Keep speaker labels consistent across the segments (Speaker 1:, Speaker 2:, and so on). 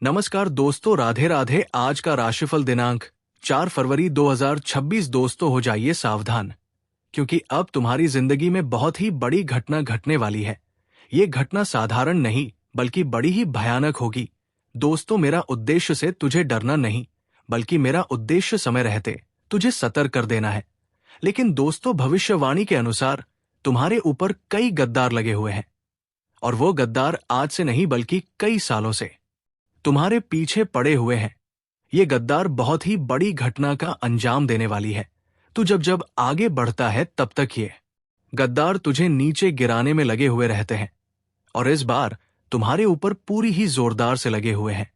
Speaker 1: नमस्कार दोस्तों, राधे राधे। आज का राशिफल दिनांक 4 फरवरी 2026। दोस्तों हो जाइए सावधान, क्योंकि अब तुम्हारी जिंदगी में बहुत ही बड़ी घटना घटने वाली है। ये घटना साधारण नहीं बल्कि बड़ी ही भयानक होगी। दोस्तों, मेरा उद्देश्य से तुझे डरना नहीं, बल्कि मेरा उद्देश्य समय रहते तुझे सतर्क कर देना है। लेकिन दोस्तों, भविष्यवाणी के अनुसार तुम्हारे ऊपर कई गद्दार लगे हुए हैं, और वो गद्दार आज से नहीं बल्कि कई सालों से तुम्हारे पीछे पड़े हुए हैं। ये गद्दार बहुत ही बड़ी घटना का अंजाम देने वाली है। तू जब जब आगे बढ़ता है तब तक ये गद्दार तुझे नीचे गिराने में लगे हुए रहते हैं, और इस बार तुम्हारे ऊपर पूरी ही जोरदार से लगे हुए हैं।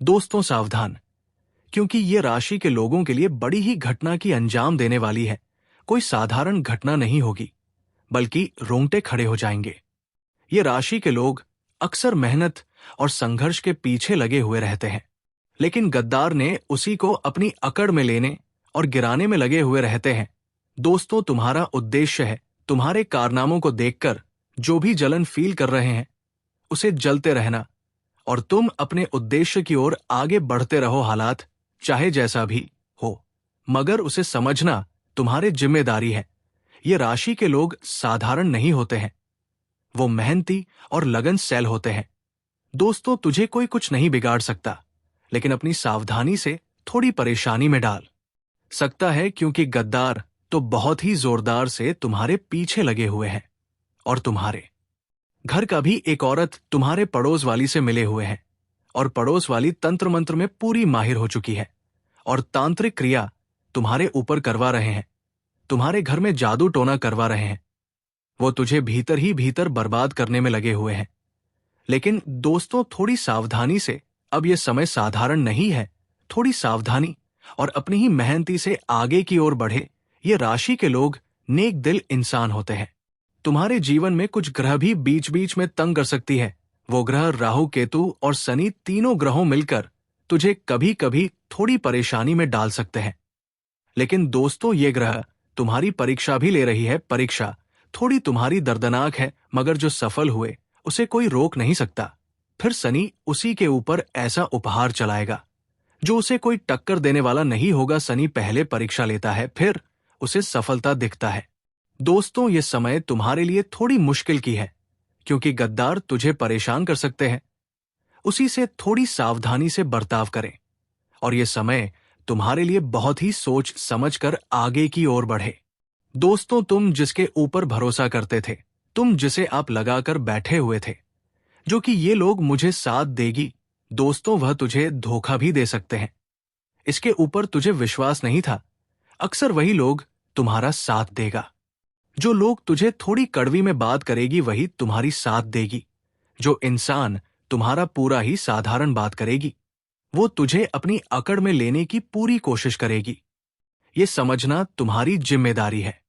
Speaker 1: दोस्तों सावधान, क्योंकि ये राशि के लोगों के लिए बड़ी ही घटना की अंजाम देने वाली है। कोई साधारण घटना नहीं होगी, बल्कि रोंगटे खड़े हो जाएंगे। ये राशि के लोग अक्सर मेहनत और संघर्ष के पीछे लगे हुए रहते हैं, लेकिन गद्दार ने उसी को अपनी अकड़ में लेने और गिराने में लगे हुए रहते हैं। दोस्तों, तुम्हारा उद्देश्य है तुम्हारे कारनामों को देखकर जो भी जलन फील कर रहे हैं उसे जलते रहना, और तुम अपने उद्देश्य की ओर आगे बढ़ते रहो, हालात चाहे जैसा भी हो, मगर उसे समझना तुम्हारी जिम्मेदारी है। ये राशि के लोग साधारण नहीं होते हैं, वो मेहनती और लगनशील होते हैं। दोस्तों, तुझे कोई कुछ नहीं बिगाड़ सकता, लेकिन अपनी सावधानी से थोड़ी परेशानी में डाल सकता है, क्योंकि गद्दार तो बहुत ही जोरदार से तुम्हारे पीछे लगे हुए हैं। और तुम्हारे घर का भी एक औरत तुम्हारे पड़ोस वाली से मिले हुए हैं, और पड़ोस वाली तंत्र मंत्र में पूरी माहिर हो चुकी है और तांत्रिक क्रिया तुम्हारे ऊपर करवा रहे हैं। तुम्हारे घर में जादू टोना करवा रहे हैं। वो तुझे भीतर ही भीतर बर्बाद करने में लगे हुए हैं। लेकिन दोस्तों, थोड़ी सावधानी से, अब यह समय साधारण नहीं है। थोड़ी सावधानी और अपनी ही मेहनती से आगे की ओर बढ़े। ये राशि के लोग नेक दिल इंसान होते हैं। तुम्हारे जीवन में कुछ ग्रह भी बीच बीच में तंग कर सकती है। वो ग्रह राहु, केतु और शनि, तीनों ग्रहों मिलकर तुझे कभी कभी थोड़ी परेशानी में डाल सकते हैं। लेकिन दोस्तों, ये ग्रह तुम्हारी परीक्षा भी ले रही है। परीक्षा थोड़ी तुम्हारी दर्दनाक है, मगर जो सफल हुए उसे कोई रोक नहीं सकता। फिर शनि उसी के ऊपर ऐसा उपहार चलाएगा जो उसे कोई टक्कर देने वाला नहीं होगा। शनि पहले परीक्षा लेता है, फिर उसे सफलता दिखता है। दोस्तों, ये समय तुम्हारे लिए थोड़ी मुश्किल की है, क्योंकि गद्दार तुझे परेशान कर सकते हैं। उसी से थोड़ी सावधानी से बर्ताव करें, और ये समय तुम्हारे लिए बहुत ही सोच समझकर आगे की ओर बढ़े। दोस्तों, तुम जिसके ऊपर भरोसा करते थे, तुम जिसे आप लगाकर बैठे हुए थे, जो कि ये लोग मुझे साथ देगी, दोस्तों वह तुझे धोखा भी दे सकते हैं। इसके ऊपर तुझे विश्वास नहीं था। अक्सर वही लोग तुम्हारा साथ देगा। जो लोग तुझे थोड़ी कड़वी में बात करेगी, वही तुम्हारी साथ देगी। जो इंसान तुम्हारा पूरा ही साधारण बात करेगी, वो तुझे अपनी अकड़ में लेने की पूरी कोशिश करेगी। ये समझना तुम्हारी जिम्मेदारी है।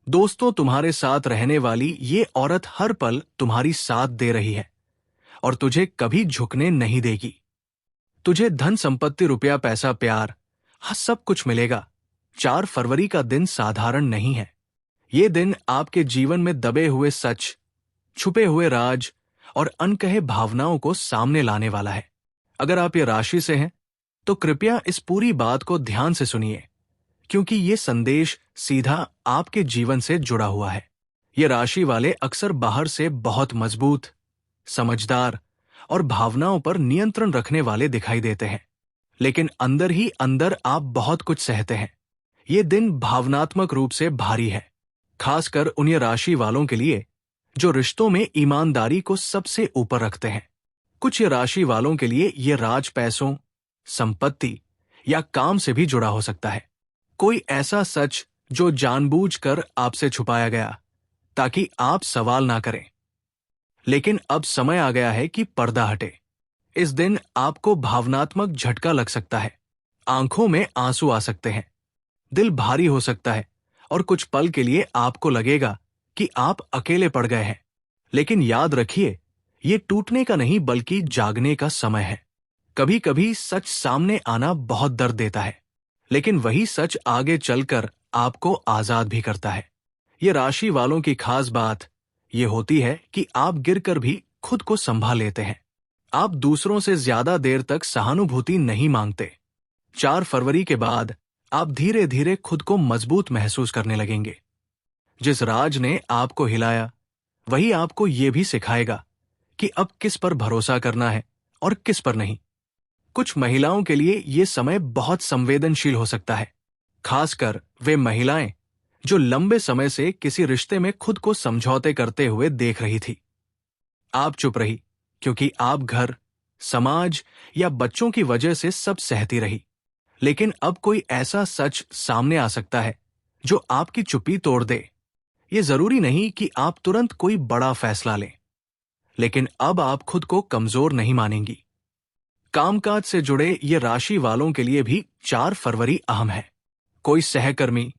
Speaker 1: दोस्तों, तुम्हारे साथ रहने वाली ये औरत हर पल तुम्हारी साथ दे रही है, और तुझे कभी झुकने नहीं देगी। तुझे धन संपत्ति, रुपया, पैसा, प्यार, हाँ, सब कुछ मिलेगा। 4 फरवरी का दिन साधारण नहीं है। ये दिन आपके जीवन में दबे हुए सच, छुपे हुए राज और अनकहे भावनाओं को सामने लाने वाला है। अगर आप ये राशि से हैं, तो कृपया इस पूरी बात को ध्यान से सुनिए, क्योंकि ये संदेश सीधा आपके जीवन से जुड़ा हुआ है। ये राशि वाले अक्सर बाहर से बहुत मजबूत, समझदार और भावनाओं पर नियंत्रण रखने वाले दिखाई देते हैं, लेकिन अंदर ही अंदर आप बहुत कुछ सहते हैं। ये दिन भावनात्मक रूप से भारी है, खासकर उन ये राशि वालों के लिए जो रिश्तों में ईमानदारी को सबसे ऊपर रखते हैं। कुछ ये राशि वालों के लिए ये राज पैसों, संपत्ति या काम से भी जुड़ा हो सकता है। कोई ऐसा सच जो जानबूझकर आपसे छुपाया गया ताकि आप सवाल ना करें। लेकिन अब समय आ गया है कि पर्दा हटे। इस दिन आपको भावनात्मक झटका लग सकता है। आंखों में आंसू आ सकते हैं, दिल भारी हो सकता है, और कुछ पल के लिए आपको लगेगा कि आप अकेले पड़ गए हैं। लेकिन याद रखिए, ये टूटने का नहीं बल्कि जागने का समय है। कभी कभी सच सामने आना बहुत दर्द देता है, लेकिन वही सच आगे चलकर आपको आजाद भी करता है। ये राशि वालों की खास बात ये होती है कि आप गिरकर भी खुद को संभाल लेते हैं। आप दूसरों से ज्यादा देर तक सहानुभूति नहीं मांगते। 4 फरवरी के बाद आप धीरे धीरे खुद को मजबूत महसूस करने लगेंगे। जिस राज ने आपको हिलाया, वही आपको ये भी सिखाएगा कि अब किस पर भरोसा करना है और किस पर नहीं। कुछ महिलाओं के लिए ये समय बहुत संवेदनशील हो सकता है, खासकर वे महिलाएं जो लंबे समय से किसी रिश्ते में खुद को समझौते करते हुए देख रही थी। आप चुप रही क्योंकि आप घर, समाज या बच्चों की वजह से सब सहती रही। लेकिन अब कोई ऐसा सच सामने आ सकता है जो आपकी चुप्पी तोड़ दे। ये जरूरी नहीं कि आप तुरंत कोई बड़ा फैसला लें, लेकिन अब आप खुद को कमजोर नहीं मानेंगी। कामकाज से जुड़े ये राशि वालों के लिए भी 4 फरवरी अहम है। कोई सहकर्मी,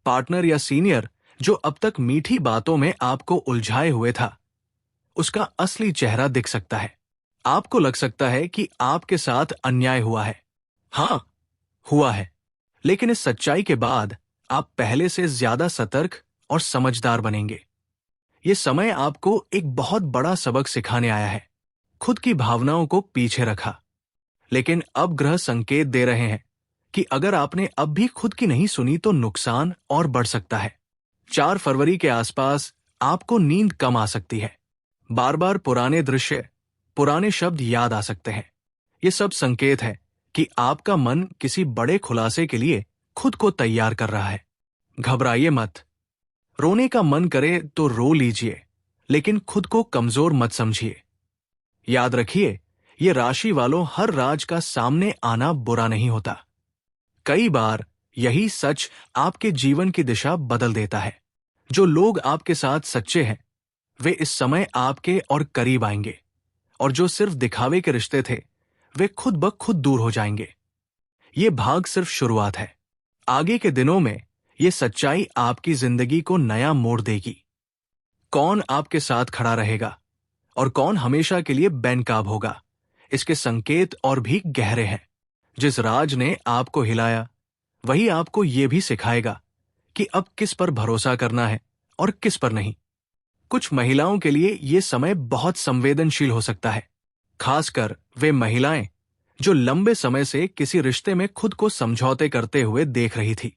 Speaker 1: पार्टनर या सीनियर जो अब तक मीठी बातों में आपको उलझाए हुए था, उसका असली चेहरा दिख सकता है। आपको लग सकता है कि आपके साथ अन्याय हुआ है। हाँ, हुआ है, लेकिन इस सच्चाई के बाद आप पहले से ज्यादा सतर्क और समझदार बनेंगे। ये समय आपको एक बहुत बड़ा सबक सिखाने आया है। खुद की भावनाओं को पीछे रखा, लेकिन अब ग्रह संकेत दे रहे हैं कि अगर आपने अब भी खुद की नहीं सुनी तो नुकसान और बढ़ सकता है। 4 फरवरी के आसपास आपको नींद कम आ सकती है। बार बार पुराने दृश्य, पुराने शब्द याद आ सकते हैं। ये सब संकेत है कि आपका मन किसी बड़े खुलासे के लिए खुद को तैयार कर रहा है। घबराइए मत। रोने का मन करे तो रो लीजिए, लेकिन खुद को कमजोर मत समझिए। याद रखिए, ये राशि वालों, हर राज का सामने आना बुरा नहीं होता। कई बार यही सच आपके जीवन की दिशा बदल देता है। जो लोग आपके साथ सच्चे हैं, वे इस समय आपके और करीब आएंगे, और जो सिर्फ दिखावे के रिश्ते थे, वे खुद ब खुद दूर हो जाएंगे। ये भाग सिर्फ शुरुआत है। आगे के दिनों में ये सच्चाई आपकी जिंदगी को नया मोड़ देगी। कौन आपके साथ खड़ा रहेगा और कौन हमेशा के लिए बेनकाब होगा, इसके संकेत और भी गहरे हैं। जिस राज ने आपको हिलाया, वही आपको ये भी सिखाएगा कि अब किस पर भरोसा करना है और किस पर नहीं। कुछ महिलाओं के लिए ये समय बहुत संवेदनशील हो सकता है, खासकर वे महिलाएं जो लंबे समय से किसी रिश्ते में खुद को समझौते करते हुए देख रही थी।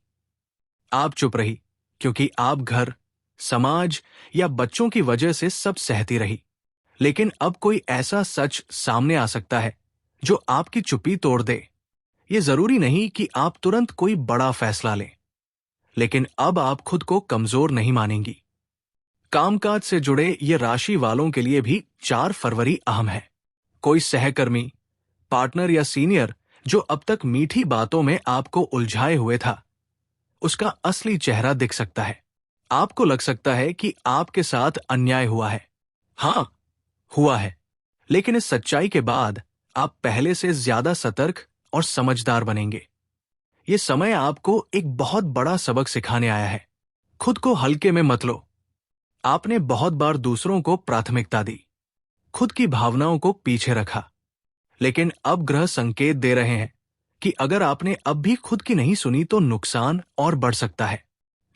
Speaker 1: आप चुप रही क्योंकि आप घर, समाज या बच्चों की वजह से सब सहती रही। लेकिन अब कोई ऐसा सच सामने आ सकता है जो आपकी चुप्पी तोड़ दे। ये जरूरी नहीं कि आप तुरंत कोई बड़ा फैसला लें, लेकिन अब आप खुद को कमजोर नहीं मानेंगी। कामकाज से जुड़े ये राशि वालों के लिए भी 4 फरवरी अहम है। कोई सहकर्मी, पार्टनर या सीनियर जो अब तक मीठी बातों में आपको उलझाए हुए था, उसका असली चेहरा दिख सकता है। आपको लग सकता है कि आपके साथ अन्याय हुआ है। हाँ, हुआ है, लेकिन इस सच्चाई के बाद आप पहले से ज्यादा सतर्क और समझदार बनेंगे। ये समय आपको एक बहुत बड़ा सबक सिखाने आया है। खुद को हल्के में मत लो। आपने बहुत बार दूसरों को प्राथमिकता दी, खुद की भावनाओं को पीछे रखा, लेकिन अब ग्रह संकेत दे रहे हैं कि अगर आपने अब भी खुद की नहीं सुनी तो नुकसान और बढ़ सकता है।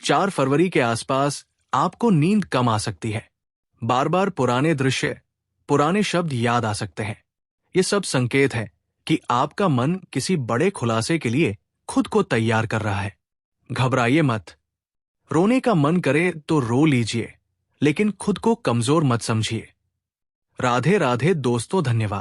Speaker 1: 4 फरवरी के आसपास आपको नींद कम आ सकती है। बार बार पुराने दृश्य, पुराने शब्द याद आ सकते हैं। ये सब संकेत है कि आपका मन किसी बड़े खुलासे के लिए खुद को तैयार कर रहा है। घबराइए मत। रोने का मन करे तो रो लीजिए, लेकिन खुद को कमजोर मत समझिए। राधे राधे दोस्तों, धन्यवाद।